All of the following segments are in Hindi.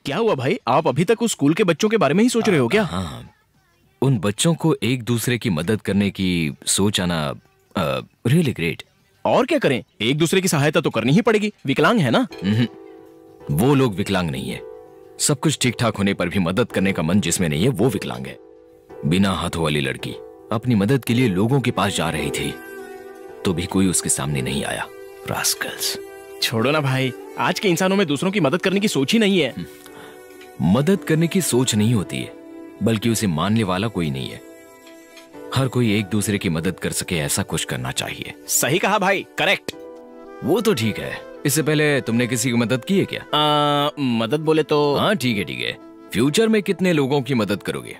क्या हुआ भाई, आप अभी तक उस स्कूल के बच्चों के बारे में ही सोच रहे हो क्या? हाँ, उन बच्चों को एक दूसरे की मदद करने की सोच आना रियली ग्रेट। और क्या करें, एक दूसरे की सहायता तो करनी ही पड़ेगी, विकलांग है ना। वो लोग विकलांग नहीं है, सब कुछ ठीक ठाक होने पर भी मदद करने का मन जिसमें नहीं है वो विकलांग है। बिना हाथों वाली लड़की अपनी मदद के लिए लोगों के पास जा रही थी तो भी कोई उसके सामने नहीं आया। रास्कल्स। छोड़ो ना भाई, आज के इंसानों में दूसरों की मदद करने की सोच ही नहीं है। मदद करने की सोच नहीं होती है, बल्कि उसे मानने वाला कोई नहीं है। हर कोई एक दूसरे की मदद कर सके ऐसा कुछ करना चाहिए। सही कहा भाई, करेक्ट। वो तो ठीक है, इससे पहले तुमने किसी की मदद की है क्या? मदद बोले तो हाँ ठीक है ठीक है। फ्यूचर में कितने लोगों की मदद करोगे?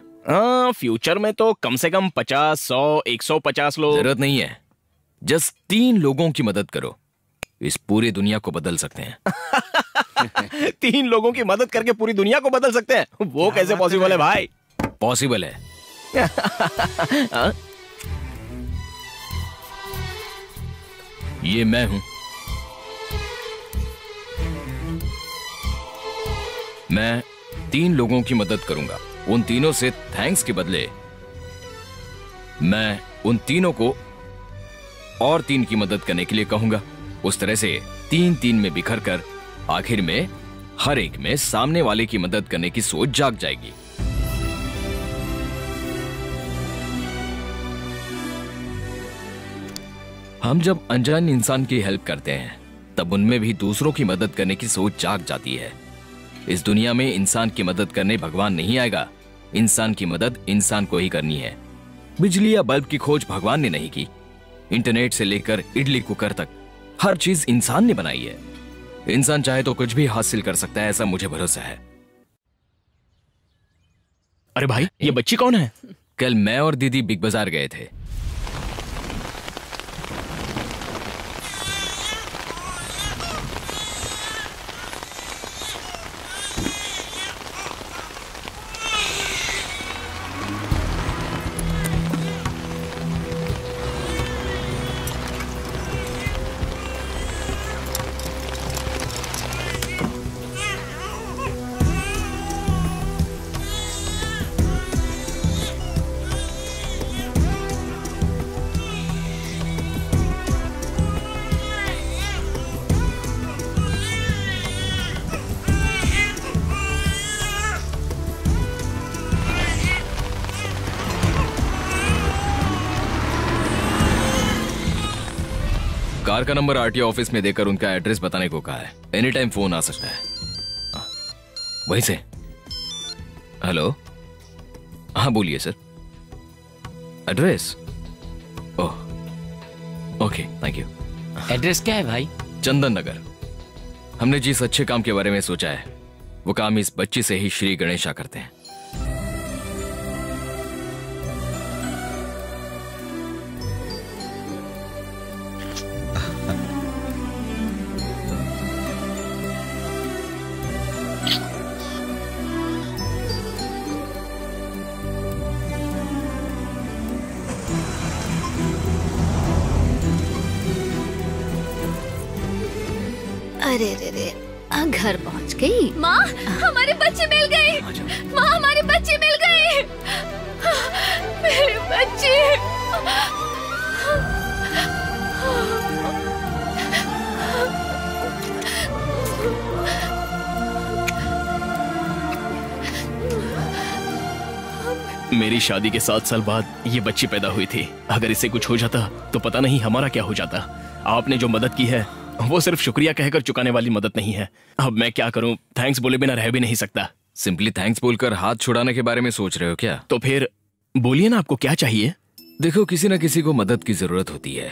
फ्यूचर में तो कम से कम 50, 100, 150 लोग। जरूरत नहीं है, जस्ट 3 लोगों की मदद करो, इस पूरी दुनिया को बदल सकते हैं। 3 लोगों की मदद करके पूरी दुनिया को बदल सकते हैं? वो कैसे पॉसिबल है भाई? पॉसिबल है। ये मैं हूं, मैं 3 लोगों की मदद करूंगा। उन तीनों से थैंक्स के बदले मैं उन तीनों को और 3 की मदद करने के लिए कहूंगा। उस तरह से 3-3 में बिखर कर आखिर में हर एक में सामने वाले की मदद करने की सोच जाग जाएगी। हम जब अनजान इंसान की हेल्प करते हैं तब उनमें भी दूसरों की मदद करने की सोच जाग जाती है। इस दुनिया में इंसान की मदद करने भगवान नहीं आएगा, इंसान की मदद इंसान को ही करनी है। बिजली या बल्ब की खोज भगवान ने नहीं की, इंटरनेट से लेकर इडली कुकर तक हर चीज इंसान ने बनाई है। इंसान चाहे तो कुछ भी हासिल कर सकता है, ऐसा मुझे भरोसा है। अरे भाई, ये बच्ची कौन है? कल मैं और दीदी बिग बाजार गए थे। कार का नंबर आरटीओ ऑफिस में देकर उनका एड्रेस बताने को कहा है। एनी टाइम फोन आ सकता है। वहीं से। हेलो, हाँ बोलिए sir. Address? Oh okay, thank you. Address क्या है भाई? चंदन नगर। हमने जिस अच्छे काम के बारे में सोचा है वो काम इस बच्ची से ही श्री गणेशा करते हैं। अरे रे रे, घर पहुंच गई। माँ, हमारे बच्चे मिल गए। माँ, हमारे बच्चे मिल गए। मेरे बच्चे। मेरी शादी के 7 साल बाद ये बच्ची पैदा हुई थी। अगर इसे कुछ हो जाता तो पता नहीं हमारा क्या हो जाता। आपने जो मदद की है वो सिर्फ शुक्रिया कहकर चुकाने वाली मदद नहीं है। अब मैं क्या करूं, थैंक्स बोले बिना रह भी नहीं सकता। सिंपली थैंक्स बोलकर हाथ छुड़ाने के बारे में सोच रहे हो क्या? तो फिर बोलिए ना, आपको क्या चाहिए? देखो, किसी न किसी को मदद की जरूरत होती है।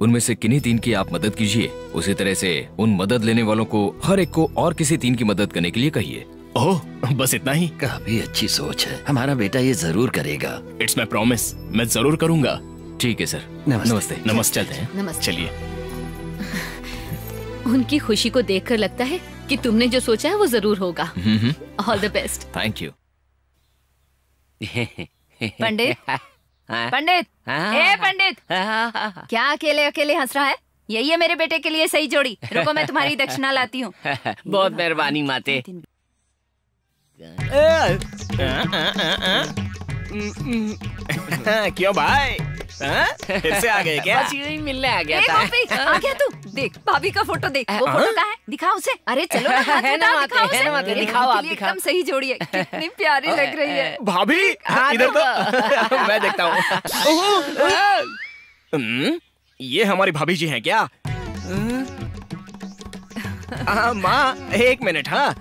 उनमें से किन्हीं 3 की आप मदद कीजिए। उसी तरह से उन मदद लेने वालों को हर एक को और किसी 3 की मदद करने के लिए कहिए। ओह, बस इतना ही? काफी अच्छी सोच है, हमारा बेटा ये जरूर करेगा। इट्स माई प्रॉमिस, मैं जरूर करूंगा। ठीक है सर। नमस्ते। नमस्ते। चलते हैं। नमस्ते। चलिए। उनकी खुशी को देखकर लगता है कि तुमने जो सोचा है वो जरूर होगा। All the best. Thank you. Pandit, Pandit, ए पंडित, क्या अकेले अकेले हंस रहा है? यही है मेरे बेटे के लिए सही जोड़ी। रुको, मैं तुम्हारी दक्षिणा लाती हूँ। बहुत मेहरबानी माते। क्यों भाई? फिर से आ गए क्या? बस यूं ही मिलने आ गया ए, था। भाभी, आ गया तू। देख भाभी का फोटो देख। वो फोटो कहाँ है? दिखाओ उसे। अरे चलो ना, हाथ है ना उठाओ, वहाँ दिखाओ पे, है उसे। ना वहाँ पे, मेरी दिखाओ भाभी आप, के लिए दिखाओ। एकदम सही जोड़ी है। कितनी प्यारी लग रही है। भाभी इधर तो मैं देखता हूँ। ये हमारी भाभी जी हैं क्या? माँ एक मिनट। हाँ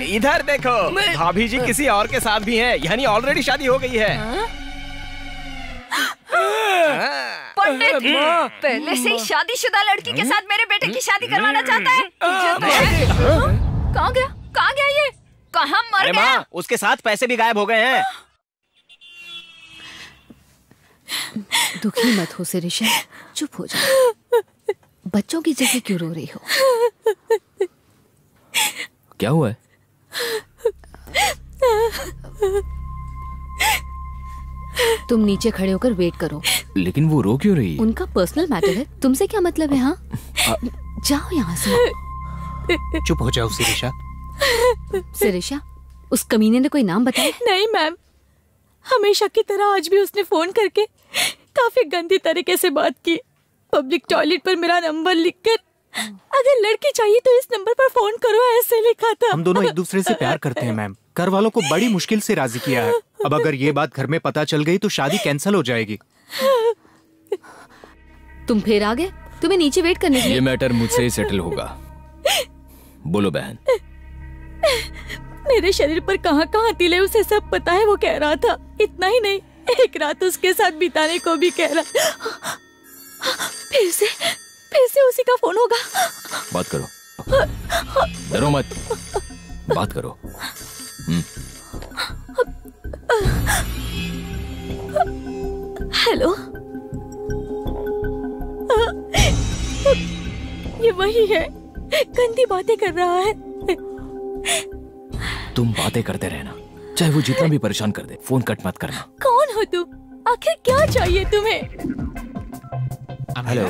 इधर देखो, भाभी जी किसी और के साथ भी हैं, यानी ऑलरेडी शादी हो गई है। पंडित पहले से ही शादीशुदा लड़की के साथ मेरे बेटे की शादी करवाना चाहता है। कहाँ गया? कहाँ गया ये? कहाँ मर अरे गया? माँ, उसके साथ पैसे भी गायब हो गए हैं। दुखी मत हो शिरीषा, चुप हो जाओ। बच्चों की जैसे क्यों रो रही हो? क्या हुआ है? तुम नीचे खड़े होकर वेट करो। लेकिन वो रो क्यों रही है? उनका पर्सनल मैटर है, तुमसे क्या मतलब है? हाँ जाओ यहाँ से। चुप हो जाओ शिरीषा। शिरीषा, उस कमीने ने कोई नाम बताया? नहीं मैम, हमेशा की तरह आज भी उसने फोन करके काफी गंदी तरीके से बात की। पब्लिक टॉयलेट पर मेरा नंबर लिखकर, अगर लड़की चाहिए तो इस नंबर पर फोन करो, ऐसे लिखा था। हम दोनों एक दूसरे से प्यार करते हैं मैम। घर वालों को बड़ी मुश्किल से राजी किया है। अब अगर ये बात घर में पता चल गई तो शादी कैंसिल हो जाएगी। तुम फिर आ गए? तुम्हें नीचे वेट करने के ये लिए। मैटर मुझसे ही सेटल होगा। बोलो बहन। मेरे शरीर पर कहाँ कहाँ तिले उसे सब पता है, वो कह रहा था। इतना ही नहीं, एक रात उसके साथ बिताने को भी कह रहा। फिर से उसी का फोन होगा। बात करो, डरो मत, बात करो। हेलो, ये वही है, गंदी बातें कर रहा है। तुम बातें करते रहना, चाहे वो जितना भी परेशान कर दे, फोन कट मत करना। कौन हो तुम? आखिर क्या चाहिए तुम्हें? हेलो,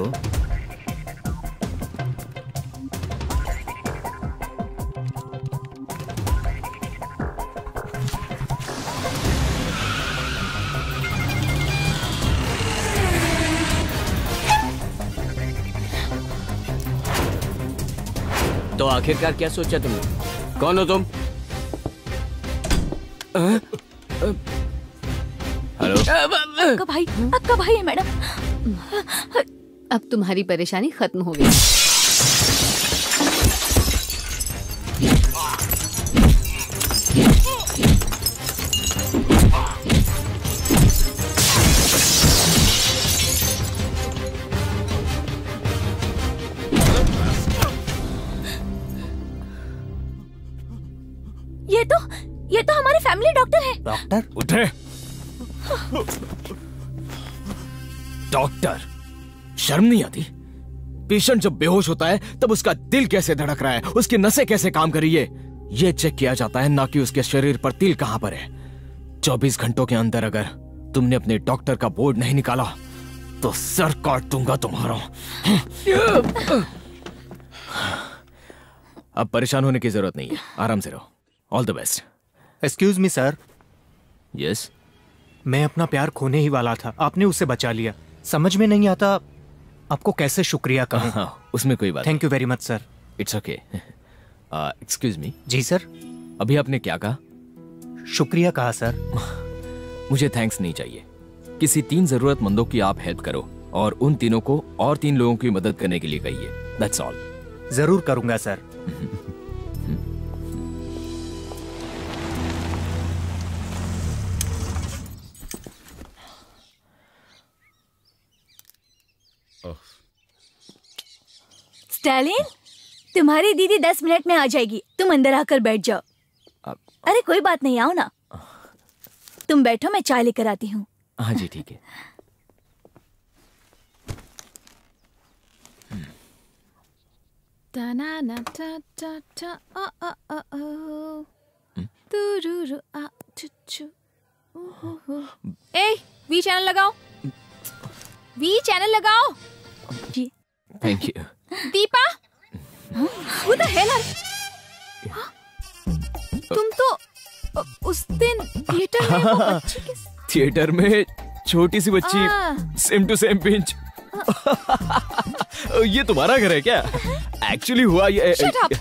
तो आखिरकार क्या सोचा तुमने? कौन हो तुम? हेलो। अक्का भाई है मैडम। अब तुम्हारी परेशानी खत्म हो गई। ये तो हमारे फैमिली डॉक्टर है। डॉक्टर? उठे। डॉक्टर, शर्म नहीं आती? पेशेंट जब बेहोश होता है तब उसका दिल कैसे धड़क रहा है, उसकी नसें कैसे काम कर रही है, ये चेक किया जाता है, ना कि उसके शरीर पर तिल कहां पर है। 24 घंटों के अंदर अगर तुमने अपने डॉक्टर का बोर्ड नहीं निकाला तो सर काट दूंगा तुम्हारा। अब परेशान होने की जरूरत नहीं है, आराम से रहो। All the best. Excuse me sir. Yes. मैं अपना प्यार खोने ही वाला था, आपने उसे बचा लिया। समझ में नहीं आता आपको कैसे शुक्रिया कहूं। हाँ, उसमें कोई बात। Thank you very much sir. It's okay. Excuse me. जी सर। अभी आपने क्या कहा? शुक्रिया कहा सर। मुझे थैंक्स नहीं चाहिए। किसी 3 जरूरतमंदों की आप हेल्प करो और उन तीनों को और 3 लोगों की मदद करने के लिए कहिए। That's all. जरूर करूंगा सर। स्टैलिन, तुम्हारी दीदी 10 मिनट में आ जाएगी, तुम अंदर आकर बैठ जाओ। अरे कोई बात नहीं, आओ ना। तुम बैठो, मैं चाय लेकर आती हूँ। हाँ जी ठीक है। ए, वी चैनल लगाओ, वी चैनल लगाओ। जी thank you. Deepa, who the hell are तुम तो उस दिन थिएटर में वो बच्ची के थिएटर में छोटी सी बच्ची, सेम टू सेम पिंच। ये तुम्हारा घर है क्या? एक्चुअली हुआ ये। Shut up!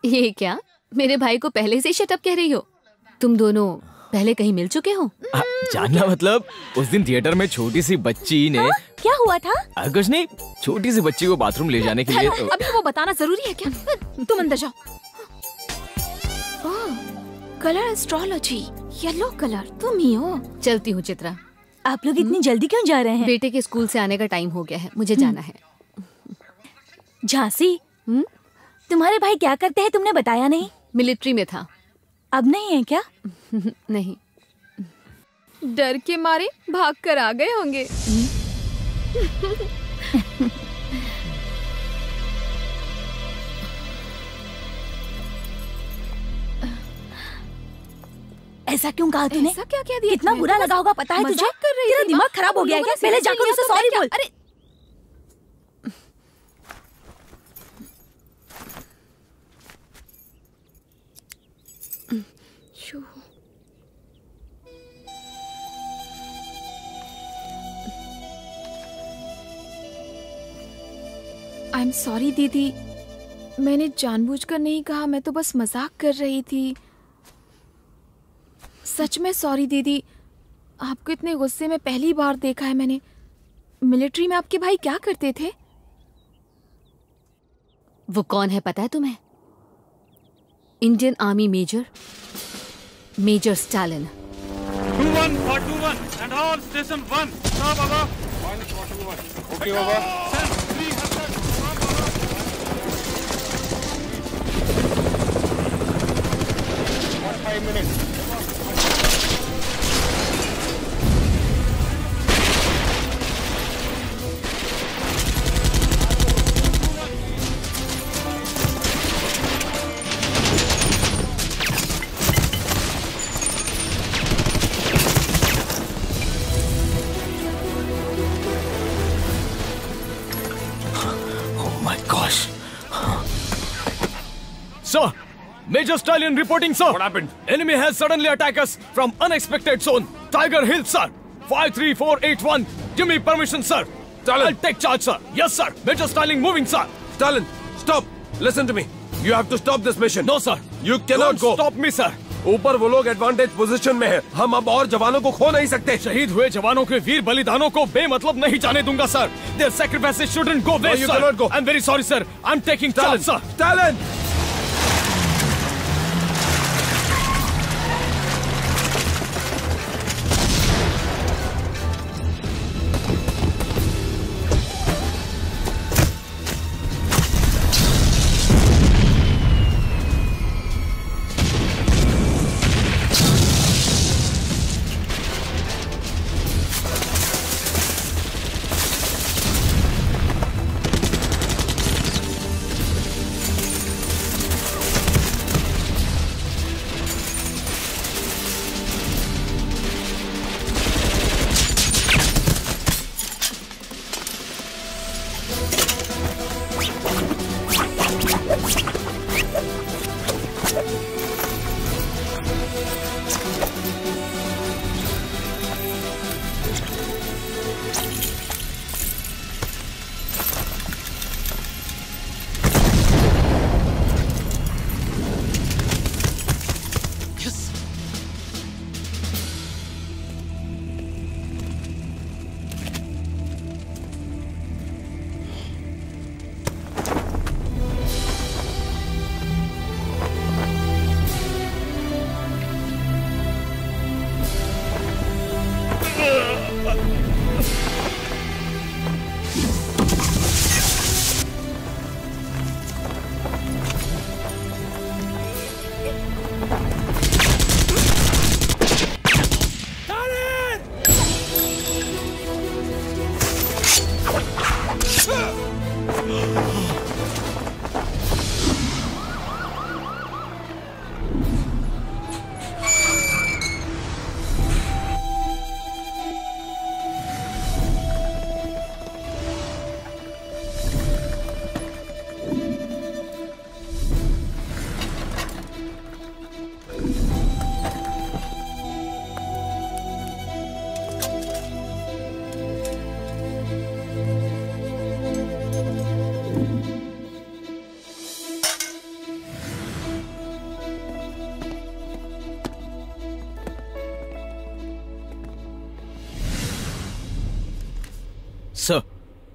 ये क्या मेरे भाई को पहले से शट अप कह रही हो? तुम दोनों पहले कहीं मिल चुके हो? जानना मतलब उस दिन थिएटर में छोटी सी बच्ची ने क्या हुआ था? कुछ नहीं, छोटी सी बच्ची को बाथरूम ले जाने के लिए हेलो, अभी वो बताना जरूरी है क्या? तुम अंदर जाओ। कलर एस्ट्रोलॉजी, येलो कलर, तुम ही हो। चलती हूँ चित्रा। आप लोग इतनी जल्दी क्यों जा रहे हैं? बेटे के स्कूल से आने का टाइम हो गया है, मुझे जाना है। झांसी, तुम्हारे भाई क्या करते हैं तुमने बताया नहीं? मिलिट्री में था। अब नहीं है क्या? नहीं। डर के मारे भाग कर आ गए होंगे। ऐसा क्यों कहा तूने? ऐसा क्या कह दिया? कितना मैं बुरा तो लगा होगा पता है तुझे? मजाक कर रही तेरा थी, दिमाग माँ। खराब हो गया है लोगों क्या? ने पहले सीधा जाकर लिया उसे तो मैं सॉरी क्या- बोल। अरे शू। आई एम सॉरी दीदी, मैंने जानबूझकर नहीं कहा, मैं तो बस मजाक कर रही थी। सच में सॉरी दीदी, आपको इतने गुस्से में पहली बार देखा है मैंने। मिलिट्री में आपके भाई क्या करते थे? वो कौन है पता है तुम्हें? Indian army major, major Stalin. 2141 and all station 1. Sir, Baba. 141. Okay, Baba. Send 300. 5 minutes. Sir, Major Stallion reporting, sir. What happened? Enemy has suddenly attacked us from unexpected zone. Tiger Hill, sir. 53481. Give me permission, sir. Stalin. I'll take charge, sir. Yes, sir. Major Stallion moving, sir. Stalin, stop. Listen to me. You have to stop this mission. No, sir. You cannot Don't go. stop me, sir. ऊपर वो लोग एडवांटेज पोजीशन में है, हम अब और जवानों को खो नहीं सकते। शहीद हुए जवानों के वीर बलिदानों को बेमतलब नहीं जाने दूंगा, sir. Their sacrifices shouldn't go waste, you sir. cannot go. I'm very sorry, sir. I'm taking charge, sir. Stalin!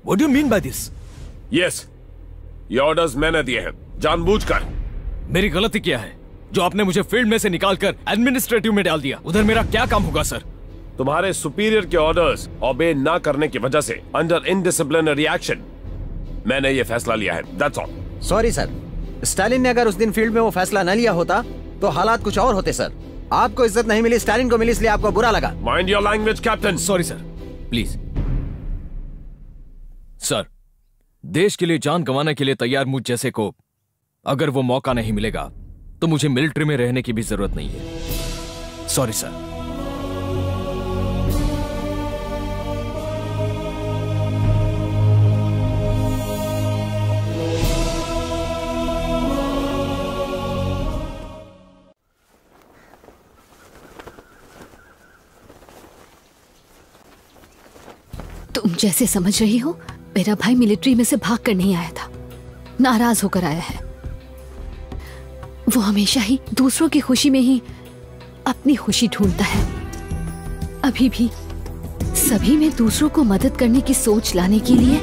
What do you mean by this? Yes, ये ऑर्डर्स मैंने दिए हैं जानबूझकर। मेरी गलती क्या है जो आपने मुझे फील्ड में से निकालकर एडमिनिस्ट्रेटिव में डाल दिया? उधर मेरा क्या काम होगा सर? तुम्हारे सुपीरियर के ऑर्डर्स ओबे ना करने की वजह से अंडर इनडिसिप्लिनरी एक्शन मैंने ये फैसला लिया है। That's all. Sorry sir, Stalin ने अगर उस दिन फील्ड में वो फैसला न लिया होता तो हालात कुछ और होते सर। आपको इज्जत नहीं मिली, स्टालिन को मिली, इसलिए आपको बुरा लगा। Mind your language captain. Sorry sir, please. Sir, देश के लिए जान गंवाने के लिए तैयार मुझ जैसे को अगर वो मौका नहीं मिलेगा तो मुझे मिलिट्री में रहने की भी जरूरत नहीं है। Sorry sir. तुम जैसे समझ रही हो, मेरा भाई मिलिट्री में से भाग कर नहीं आया था, नाराज होकर आया है। वो हमेशा ही दूसरों की खुशी में ही अपनी खुशी ढूंढता है। अभी भी सभी में दूसरों को मदद करने की सोच लाने के लिए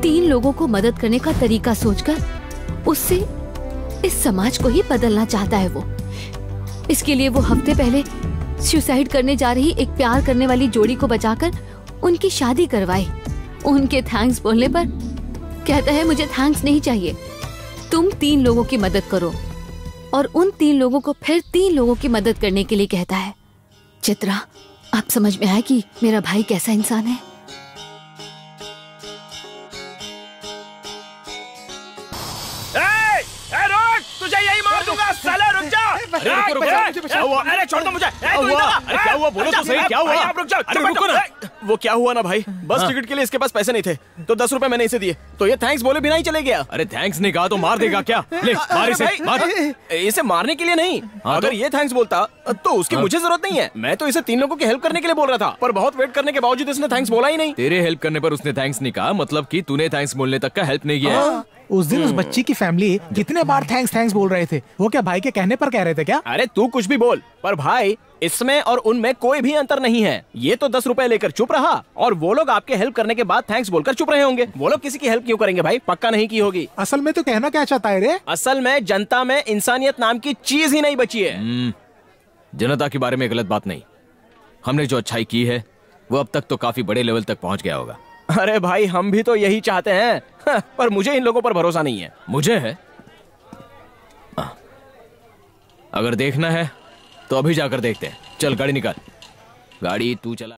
3 लोगों को मदद करने का तरीका सोचकर उससे इस समाज को ही बदलना चाहता है वो। इसके लिए वो हफ्ते पहले सुसाइड करने जा रही एक प्यार करने वाली जोड़ी को बचाकर उनकी शादी करवाई। उनके थैंक्स बोलने पर कहता है मुझे थैंक्स नहीं चाहिए, तुम 3 लोगों की मदद करो, और उन 3 लोगों को फिर 3 लोगों की मदद करने के लिए कहता है। चित्रा, आप समझ में आया कि मेरा भाई कैसा इंसान है? तुझे यही मार दूंगा साले, रुक जा। क्या हुआ? अरे छोड़ दो मुझे। अरे क्या हुआ? बोलो तो सही, क्या हुआ? आप रुक जाओ। अरे रुको ना। वो क्या हुआ ना भाई, बस टिकट के लिए इसके पास पैसे नहीं थे तो 10 रुपए मैंने इसे दिए, तो ये थैंक्स बोले बिना ही चले गया। अरे थैंक्स नहीं कहा तो मार देगा क्या? ले मार इसे, मार। इसे मारने के लिए नहीं, अगर ये थैंक्स बोलता तो उसकी मुझे जरूरत नहीं है। मैं तो इसे 3 लोगों की हेल्प करने के लिए बोल रहा था, पर बहुत वेट करने के बावजूद इसने थैंक्स बोला ही नहीं। तेरे हेल्प करने पर उसने थैंक्स नहीं कहा, मतलब कि तूने थैंक्स बोलने तक का हेल्प नहीं किया। उस दिन उस बच्ची की फैमिली कितने बार थैंक्स बोल रहे थे। वो क्या भाई के कहने पर कह रहे थे क्या? अरे तू कुछ भी बोल, पर भाई इसमें और उनमें कोई भी अंतर नहीं है। ये तो 10 रुपए लेकर चुप रहा और वो लोग आपके हेल्प करने के बाद थैंक्स बोलकर चुप रहे होंगे। वो लोग किसी की हेल्प क्यों करेंगे भाई? पक्का नहीं की होगी। असल में तो कहना क्या चाहता है रे? असल में जनता में इंसानियत नाम की चीज ही नहीं बची है। जनता के बारे में गलत बात नहीं, हमने जो अच्छाई की है वो अब तक तो काफी बड़े लेवल तक पहुंच गया होगा। अरे भाई हम भी तो यही चाहते हैं, पर मुझे इन लोगों पर भरोसा नहीं है। मुझे है। अगर देखना है तो अभी जाकर देखते हैं। चल गाड़ी निकाल। गाड़ी तू चला।